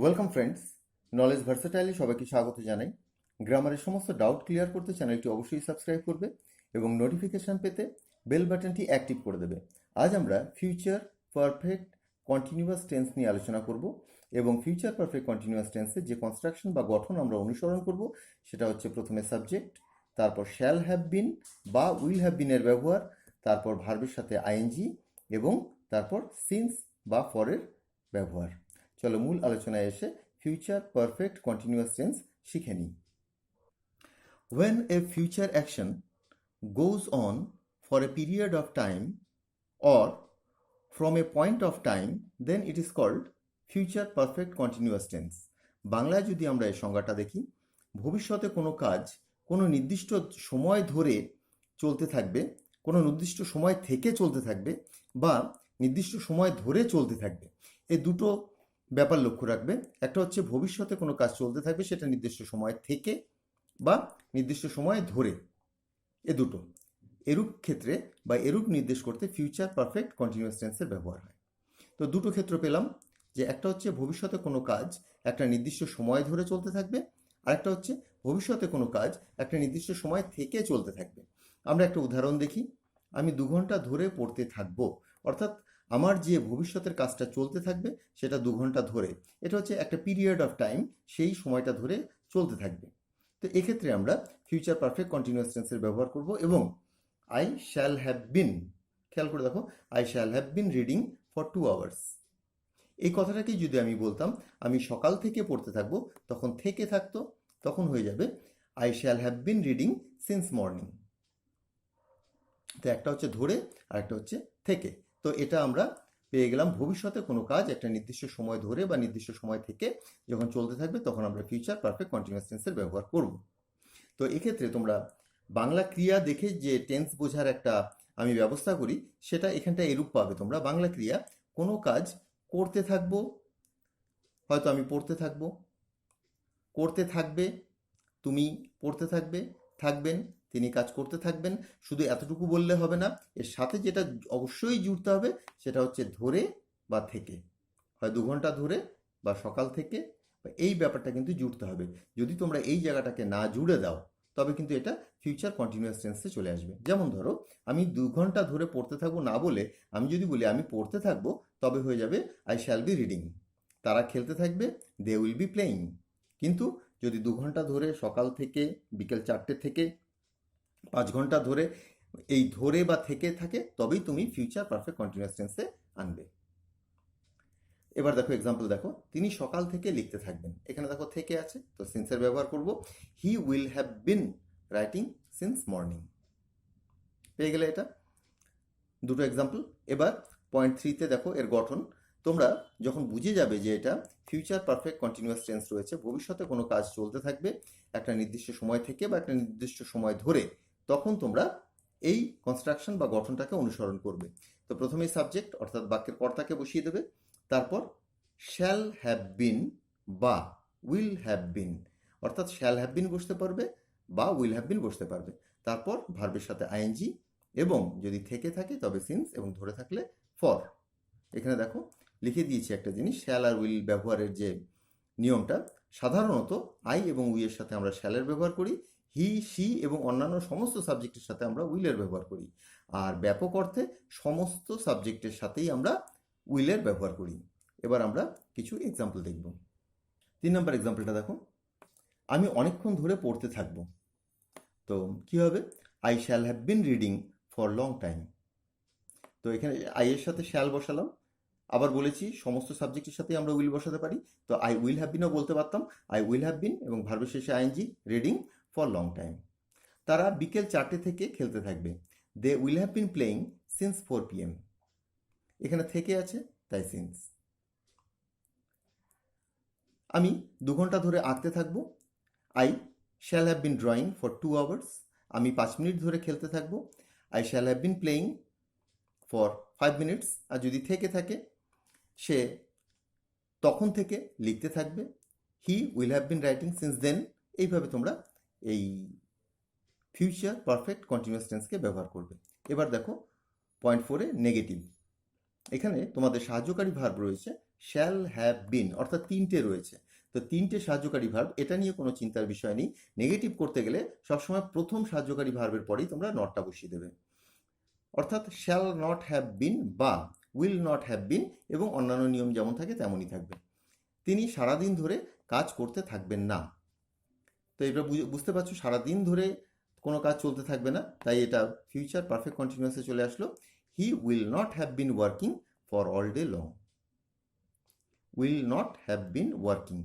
Welcome friends, knowledge ভার্সেটাইলে সবাইকে স্বাগত জানাই। গ্রামারের সমস্ত ডাউট ক্লিয়ার করতে চ্যানেলটি অবশ্যই সাবস্ক্রাইব করবে এবং নোটিফিকেশান পেতে বেল বাটনটি অ্যাক্টিভ করে দেবে। আজ আমরা ফিউচার পারফেক্ট কন্টিনিউয়াস টেন্স নিয়ে আলোচনা করব এবং ফিউচার পারফেক্ট কন্টিনিউয়াস টেন্সের যে কনস্ট্রাকশন বা গঠন আমরা অনুসরণ করব সেটা হচ্ছে প্রথমে সাবজেক্ট, তারপর শ্যাল হ্যাভ বিন বা উইল হ্যাভ বিনের ব্যবহার, তারপর ভার্বের সাথে আইএনজি এবং তারপর সিন্স বা ফরের ব্যবহার। চলো মূল আলোচনায় এসে ফিউচার পারফেক্ট কন্টিনিউয়াস টেন্স শিখে নিই। When a future action goes on for a period of time or from a point of time, then it is called future perfect continuous tense. বাংলায় যদি আমরা এই সংজ্ঞাটা দেখি, ভবিষ্যতে কোনো কাজ কোনো নির্দিষ্ট সময় ধরে চলতে থাকবে, কোনো নির্দিষ্ট সময় থেকে চলতে থাকবে বা নির্দিষ্ট সময় ধরে চলতে থাকবে। এই দুটো ব্যাপার লক্ষ্য রাখবে। একটা হচ্ছে ভবিষ্যতে কোনো কাজ চলতে থাকবে, সেটা নির্দিষ্ট সময় থেকে বা নির্দিষ্ট সময় ধরে, এ দুটো এরূপ ক্ষেত্রে বা এরূপ নির্দেশ করতে ফিউচার পারফেক্ট কন্টিনিউয়াস টেন্সের ব্যবহার হয়। তো দুটো ক্ষেত্র পেলাম, যে একটা হচ্ছে ভবিষ্যতে কোনো কাজ একটা নির্দিষ্ট সময় ধরে চলতে থাকবে, আর একটা হচ্ছে ভবিষ্যতে কোনো কাজ একটা নির্দিষ্ট সময় থেকে চলতে থাকবে। আমরা একটা উদাহরণ দেখি। আমি 2 ঘন্টা ধরে পড়তে থাকবো, অর্থাৎ আমার যে ভবিষ্যতের কাজটা চলতে থাকবে সেটা 2 ঘন্টা ধরে, এটা হচ্ছে একটা পিরিয়ড অফ টাইম, সেই সময়টা ধরে চলতে থাকবে। তো এক্ষেত্রে আমরা ফিউচার পারফেক্ট কন্টিনিউয়াস টেন্সের ব্যবহার করব এবং আই শ্যাল হ্যাভ বিন, খেয়াল করে দেখো, I shall have been reading for 2 hours. এই কথাটাকেই যদি আমি বলতাম আমি সকাল থেকে পড়তে থাকবো, তখন থেকে থাকতো, তখন হয়ে যাবে I shall have been reading since morning. তো একটা হচ্ছে ধরে আর একটা হচ্ছে থেকে। তো এটা আমরা পেয়ে গেলাম, ভবিষ্যতে কোনো কাজ একটা নির্দিষ্ট সময় ধরে বা নির্দিষ্ট সময় থেকে যখন চলতে থাকবে তখন আমরা ফিউচার পারফেক্ট কন্টিনিউয়াস টেন্সের ব্যবহার করব। তো এক্ষেত্রে তোমরা বাংলা ক্রিয়া দেখে যে টেন্স বোঝার একটা আমি ব্যবস্থা করি, সেটা এখানটা এরূপ পাবে তোমরা। বাংলা ক্রিয়া, কোনো কাজ করতে থাকবো, হয়তো আমি পড়তে থাকবো, করতে থাকবে, তুমি পড়তে থাকবে, থাকবেন, তিনি কাজ করতে থাকবেন। শুধু এতটুকু বললে হবে না, এর সাথে যেটা অবশ্যই জুড়তে হবে সেটা হচ্ছে ধরে বা থেকে, হয় 2 ঘন্টা ধরে বা সকাল থেকে, এই ব্যাপারটা কিন্তু জুড়তে হবে। যদি তোমরা এই জায়গাটাকে না জুড়ে দাও তবে কিন্তু এটা ফিউচার কন্টিনিউয়াস টেন্সে চলে আসবে। যেমন ধরো, আমি 2 ঘন্টা ধরে পড়তে থাকবো না বলে আমি যদি বলি আমি পড়তে থাকবো, তবে হয়ে যাবে আই শ্যাল বি রিডিং। তারা খেলতে থাকবে, দে উইল বি প্লেয়িং। কিন্তু যদি 2 ঘন্টা ধরে সকাল থেকে বিকেল 4টে থেকে 5 ঘন্টা ধরে এই ধরে বা থেকে থাকে, তবেই তুমি ফিউচার পারফেক্ট কন্টিনিউয়াস টেন্সে আনবে। এবার দেখো এক্সাম্পল দেখো, তিনি সকাল থেকে লিখতে থাকবেন, এখানে দেখো থেকে আছে, তো সিন্সের ব্যবহার করব। হি will have been writing since morning. পেয়ে গেলে এটা দুটো এক্সাম্পল। এবার পয়েন্ট 3তে দেখো এর গঠন। তোমরা যখন বুঝে যাবে যে এটা ফিউচার পারফেক্ট কন্টিনিউয়াস টেন্স রয়েছে, ভবিষ্যতে কোনো কাজ চলতে থাকবে একটা নির্দিষ্ট সময় থেকে বা একটা নির্দিষ্ট সময় ধরে, তখন তোমরা এই কনস্ট্রাকশন বা গঠনটাকে অনুসরণ করবে। তো প্রথমেই সাবজেক্ট অর্থাৎ বাক্যের কর্তাকে বসিয়ে দেবে, তারপর শ্যাল হ্যাভ বিন বা উইল হ্যাভ বিন, অর্থাৎ শ্যাল হ্যাভ বিন বসতে পারবে বা উইল হ্যাভ বিন বসতে পারবে। তারপর ভার্বের সাথে আইএনজি এবং যদি থেকে থাকে তবে সিন্স এবং ধরে থাকলে ফর। এখানে দেখো লিখে দিয়েছি একটা জিনিস, শ্যাল আর উইল ব্যবহারের যে নিয়মটা। সাধারণত আই এবং উইয়ের সাথে আমরা শ্যালের ব্যবহার করি, হি সি এবং অন্যান্য সমস্ত সাবজেক্টের সাথে আমরা উইলের ব্যবহার করি, আর ব্যাপক অর্থে সমস্ত সাবজেক্টের সাথেই আমরা উইলের ব্যবহার করি। এবার আমরা কিছু এক্সাম্পল দেখব। 3 নম্বর এক্সাম্পলটা দেখো, আমি অনেকক্ষণ ধরে পড়তে থাকবো। তো কি হবে, I shall have been reading for long time. তো এখানে আই এর সাথে শ্যাল বসালাম, আবার বলেছি সমস্ত সাবজেক্টের সাথে আমরা উইল বসাতে পারি, তো আই উইল হ্যাভ বিনও বলতে পারতাম, আই উইল হ্যাভ বিন এবং ভার্বের শেষে ING, reading for long time. তারা বিকেল 4টে থেকে খেলতে থাকবে, they will have been playing since 4 PM। এখানে থেকে আছে তাই সিন্স। আমি 2 ঘন্টা ধরে আঁকতে থাকবো, I shall have been drawing for 2 hours. আমি 5 মিনিট ধরে খেলতে থাকবো, I shall have been playing for 5 minutes. আর যদি থেকে থাকে সে তখন থেকে লিখতে থাকবে, he will have been writing since then. এইভাবে তোমরা এই ফিউচার পারফেক্ট কন্টিনিউয়াস টেন্সকে ব্যবহার করবে। এবার দেখো পয়েন্ট 4-এ নেগেটিভ। এখানে তোমাদের সাহায্যকারী ভার্ব রয়েছে শ্যাল হ্যাভ বিন, অর্থাৎ তিনটে রয়েছে। তো তিনটে সাহায্যকারী ভার্ব, এটা নিয়ে কোনো চিন্তার বিষয় নেই। নেগেটিভ করতে গেলে সবসময় প্রথম সাহায্যকারী ভার্বের পরেই তোমরা নটটা বসিয়ে দেবে। অর্থাৎ শ্যাল নট হ্যাভ বিন বা উইল নট হ্যাভ বিন, এবং অন্যান্য নিয়ম যেমন থাকে তেমনই থাকবে। তিনি সারাদিন ধরে কাজ করতে থাকবেন না। তো এটা বুঝতে পারছো, সারাদিন ধরে কোনো কাজ চলতে থাকবে না, তাই এটা ফিউচার পারফেক্ট কন্টিনিউয়াসে চলে আসলো। He will not have been working for all day long. Will not have been working,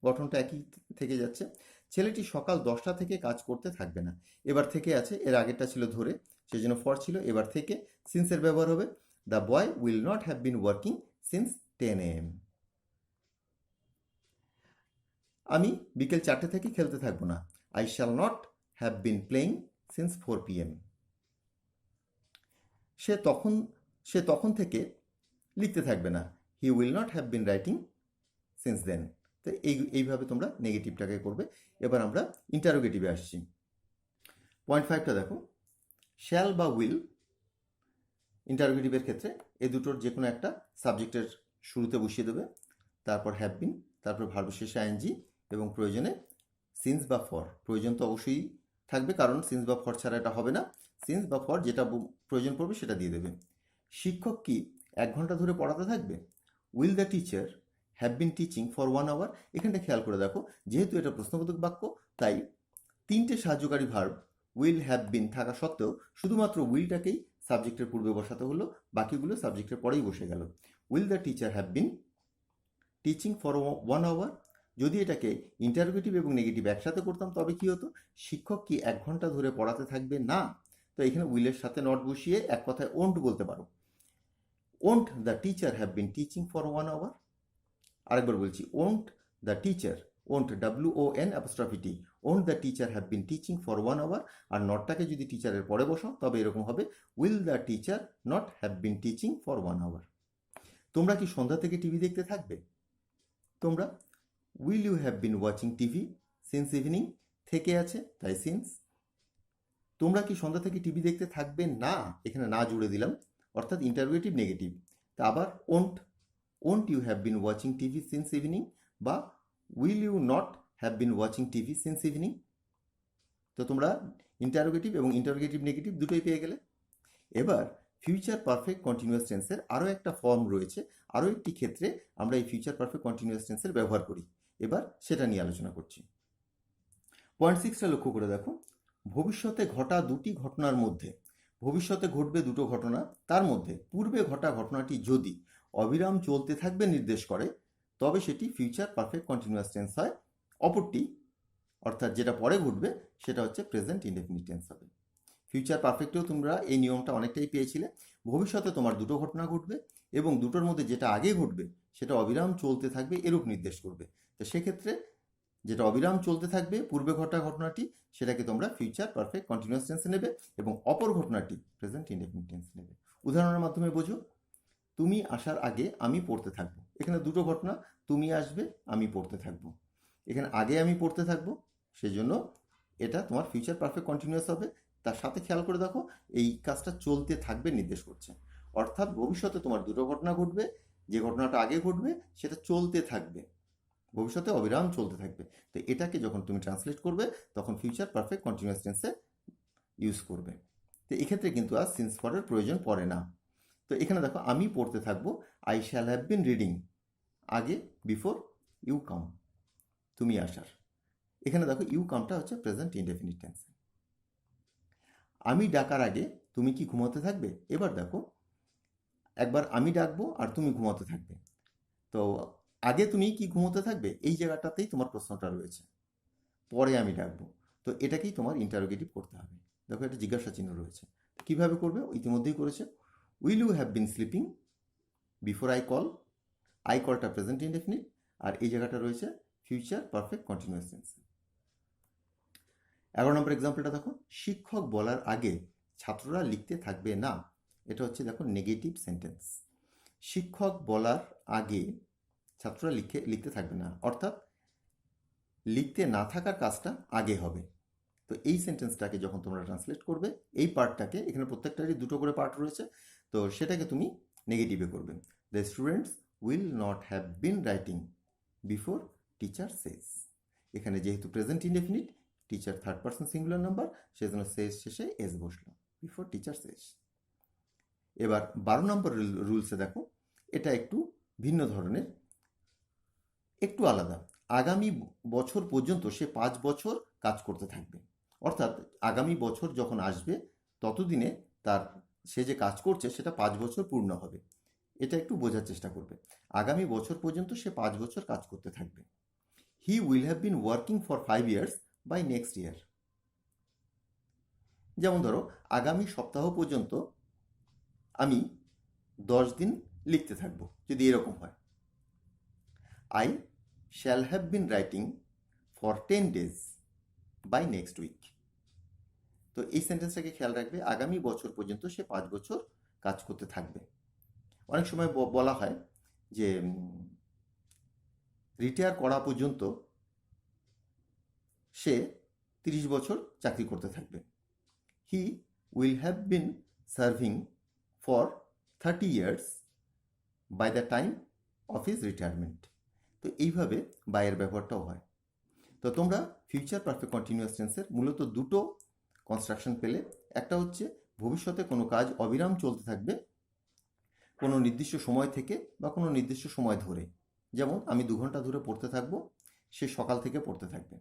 গঠনটা একই থেকে যাচ্ছে। ছেলেটি সকাল 10টা থেকে কাজ করতে থাকবে না। এবার থেকে আছে, এর আগেরটা ছিল ধরে, সেই জন্য ফর ছিল। এবার থেকে সিন্সের ব্যবহার হবে। The boy will not have been working since 10 AM। আমি বিকেল 4টে থেকে খেলতে থাকবো না। I shall not have been playing since 4 PM। সে তখন থেকে লিখতে থাকবে না। He will not have been writing since then. তো এইভাবে তোমরা নেগেটিভটাকে করবে। এবার আমরা ইন্টারোগেটিভে আসছি। পয়েন্ট 5টা দেখো, শ্যাল বা উইল ইন্টারোগেটিভের ক্ষেত্রে এ দুটোর যে কোনো একটা সাবজেক্টের শুরুতে বসিয়ে দেবে, তারপর হ্যাভ বিন, তারপর ভার্ব শেষে আইএনজি, এবং প্রয়োজনে সিন্স বা ফর। প্রয়োজন তো অবশ্যই থাকবে, কারণ সিন্স বা ফর ছাড়া এটা হবে না। সিন্স বা ফর যেটা প্রয়োজন পড়বে সেটা দিয়ে দেবে। শিক্ষক কি 1 ঘন্টা ধরে পড়াতে থাকবে? Will the teacher have been teaching for 1 hour. এখানটা খেয়াল করে দেখো, যেহেতু এটা প্রশ্নবোধক বাক্য, তাই তিনটে সাহায্যকারী ভার্ব উইল হ্যাভ বিন থাকা সত্ত্বেও শুধুমাত্র উইলটাকেই সাবজেক্টের পূর্বে বসাতে হলো, বাকিগুলো সাবজেক্টের পরেই বসে গেল। Will the teacher have been teaching for 1 hour. যদি এটাকে ইন্টারোগেটিভ এবং নেগেটিভ একসাথে করতাম তবে কি হতো? শিক্ষক কি 1 ঘন্টা ধরে পড়াতে থাকবে না। তো এখানে উইলের সাথে নট বসিয়ে এক কথায় ওন্ট বলতে পারো। Won't the teacher have been teaching for 1 hour. আরেকবার বলছি, won't the teacher, won't WON', won't the teacher have been teaching for 1 hour. আর নটটাকে যদি টিচারের পরে বসাও তবে এরকম হবে, will the teacher not have been teaching for 1 hour. তোমরা কি সন্ধ্যা থেকে টিভি দেখতে থাকবে? তোমরা will you have been watching TV since evening, থেকে আছে তাই সিন্স। তোমরা কি সন্ধ্যা থেকে টিভি দেখতে থাকবে না, এখানে না জুড়ে দিলাম, অর্থাৎ ইন্টারোগেটিভ নেগেটিভ। তা আবার won't you have been watching TV since evening, বা will you not have been watching TV since evening. তো তোমরা ইন্টারোগেটিভ এবং ইন্টারোগেটিভ নেগেটিভ দুটোই পেয়ে গেলে। এবার ফিউচার পারফেক্ট কন্টিনিউয়াস টেন্সের আরও একটা ফর্ম রয়েছে, আরও একটি ক্ষেত্রে আমরা এই ফিউচার পারফেক্ট কন্টিনিউয়াস টেন্সের ব্যবহার করি। এবার সেটা নিয়ে আলোচনা করছি। পয়েন্ট 6টা লক্ষ্য করে দেখো, ভবিষ্যতে ঘটা দুটি ঘটনার মধ্যে, ভবিষ্যতে ঘটবে দুটো ঘটনা, তার মধ্যে পূর্বে ঘটা ঘটনাটি যদি অবিরাম চলতে থাকবে নির্দেশ করে তবে সেটি ফিউচার পারফেক্ট কন্টিনিউয়াস টেন্স হয়। অপরটি, অর্থাৎ যেটা পরে ঘটবে, সেটা হচ্ছে প্রেজেন্ট ইনডেফিনিট টেন্স হবে। ফিউচার পারফেক্টেও তোমরা এই নিয়মটা অনেকটাই পেয়েছিলে। ভবিষ্যতে তোমার দুটো ঘটনা ঘটবে এবং দুটোর মধ্যে যেটা আগে ঘটবে সেটা অবিরাম চলতে থাকবে এরূপ নির্দেশ করবে। তো সেক্ষেত্রে যেটা অবিরাম চলতে থাকবে পূর্বে ঘটা ঘটনাটি, সেটাকে তোমরা ফিউচার পারফেক্ট কন্টিনিউয়াস টেন্সে নেবে, এবং অপর ঘটনাটি প্রেজেন্ট ইনডেফিনিট টেন্সে নেবে। উদাহরণের মাধ্যমে বোঝো, তুমি আসার আগে আমি পড়তে থাকবো। এখানে দুটো ঘটনা, তুমি আসবে, আমি পড়তে থাকবো। এখানে আগে আমি পড়তে থাকবো, সেজন্য এটা তোমার ফিউচার পারফেক্ট কন্টিনিউয়াস হবে। তার সাথে খেয়াল করে দেখো, এই কাজটা চলতে থাকবে নির্দেশ করছে, অর্থাৎ ভবিষ্যতে তোমার দুটো ঘটনা ঘটবে, যে ঘটনাটা আগে ঘটবে সেটা চলতে থাকবে, ভবিষ্যতে অবিরাম চলতে থাকবে। তো এটাকে যখন তুমি ট্রান্সলেট করবে তখন ফিউচার পারফেক্ট কন্টিনিউয়াস টেন্সে ইউজ করবে। তো এক্ষেত্রে কিন্তু আর সিন্স ফরের প্রয়োজন পড়ে না। তো এখানে দেখো, আমি পড়তে থাকবো, I shall have been reading, আগে বিফোর ইউ কাম, তুমি আসার। এখানে দেখো ইউ কামটা হচ্ছে প্রেজেন্ট ইনডেফিনিট টেন্স। আমি ডাকার আগে তুমি কি ঘুমাতে থাকবে? এবার দেখো, একবার আমি ডাকবো আর তুমি ঘুমাতে থাকবে। তো আগে তুমি কি ঘুমোতে থাকবে, এই জায়গাটাতেই তোমার প্রশ্নটা রয়েছে। পরে আমি ডাকবো, তো এটাকেই তোমার ইন্টারোগেটিভ করতে হবে। দেখো, এটা জিজ্ঞাসা চিহ্ন রয়েছে। কিভাবে করবে? ইতিমধ্যেই করেছে। Will you have been sleeping before I call, I কলটা প্রেজেন্ট ইনডেফিনিট, আর এই জায়গাটা রয়েছে ফিউচার পারফেক্ট কন্টিনিউয়াস টেন্স। 11 নম্বর এক্সাম্পলটা দেখো, শিক্ষক বলার আগে ছাত্ররা লিখতে থাকবে না। এটা হচ্ছে দেখো নেগেটিভ সেন্টেন্স। শিক্ষক বলার আগে ছাত্ররা লিখতে থাকবে না, অর্থাৎ লিখতে না থাকার কাজটা আগে হবে। তো এই সেন্টেন্সটাকে যখন তোমরা ট্রান্সলেট করবে, এই পার্টটাকে, এখানে প্রত্যেকটারই দুটো করে পার্ট রয়েছে, তো সেটাকে তুমি নেগেটিভে করবে। The students will not have been writing before teacher says. এখানে যেহেতু present indefinite, teacher third person singular number, সেজন্য সেজ শেষে এস বসলো, বিফোর টিচার সেজ। এবার 12 নম্বর রুলসে দেখো, এটা একটু ভিন্ন ধরনের, একটু আলাদা। আগামী বছর পর্যন্ত সে 5 বছর কাজ করতে থাকবে। অর্থাৎ আগামী বছর যখন আসবে ততদিনে তার সে যে কাজ করছে সেটা 5 বছর পূর্ণ হবে। এটা একটু বোঝার চেষ্টা করবে। আগামী বছর পর্যন্ত সে 5 বছর কাজ করতে থাকবে। He will have been working for 5 years by next year. যেমন ধরো, আগামী সপ্তাহ পর্যন্ত আমি 10 দিন লিখতে থাকবো, যদি এরকম হয়। I shall have been writing for 10 days by next week. তো এই সেন্টেন্সটাকে খেয়াল রাখবে, আগামী বছর পর্যন্ত সে 5 বছর কাজ করতে থাকবে। অনেক সময় বলা হয় যে রিটায়ার করা পর্যন্ত সে 30 বছর চাকরি করতে থাকবে। He will have been serving for 30 years by the time of his retirement. তো এইভাবে বাইয়ের ব্যবহারটাও হয়। তো তোমরা ফিউচার পারফেক্ট কন্টিনিউয়াস টেন্সের মূলত দুটো কনস্ট্রাকশন পেলে। একটা হচ্ছে ভবিষ্যতে কোনো কাজ অবিরাম চলতে থাকবে কোনো নির্দিষ্ট সময় থেকে বা কোনো নির্দিষ্ট সময় ধরে। যেমন আমি 2 ঘন্টা ধরে পড়তে থাকবো, সে সকাল থেকে পড়তে থাকবে।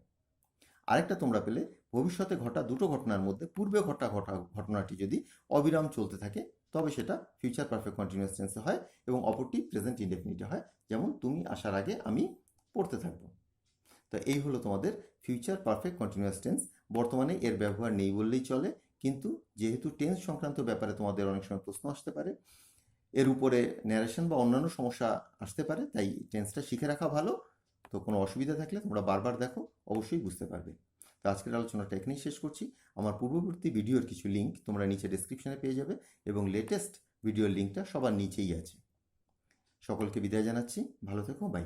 আরেকটা তোমরা পেলে, ভবিষ্যতে ঘটা দুটো ঘটনার মধ্যে পূর্বে ঘটনাটি যদি অবিরাম চলতে থাকে তবে সেটা ফিউচার পারফেক্ট কন্টিনিউয়াস টেন্সে হয় এবং অপরটি প্রেজেন্ট ইনডেফিনিটে হয়। যেমন তুমি আসার আগে আমি পড়তে থাকবো। তো এই হলো তোমাদের ফিউচার পারফেক্ট কন্টিনিউয়াস টেন্স। বর্তমানে এর ব্যবহার নেই বললেই চলে, কিন্তু যেহেতু টেন্স সংক্রান্ত ব্যাপারে তোমাদের অনেক সময় প্রশ্ন আসতে পারে, এর উপরে ন্যারেশন বা অন্যান্য সমস্যা আসতে পারে, তাই টেন্সটা শিখে রাখা ভালো। তো কোনো অসুবিধা থাকলে তোমরা বারবার দেখো, অবশ্যই বুঝতে পারবে। তো আজকের আলোচনাটা এখানেই শেষ করছি। আমার পূর্ববর্তী ভিডিওর কিছু লিঙ্ক তোমরা নিচে ডেসক্রিপশনে পেয়ে যাবে এবং লেটেস্ট ভিডিওর লিঙ্কটা সবার নিচেই আছে। সকলকে বিদায় জানাচ্ছি, ভালো থেকো, বাই।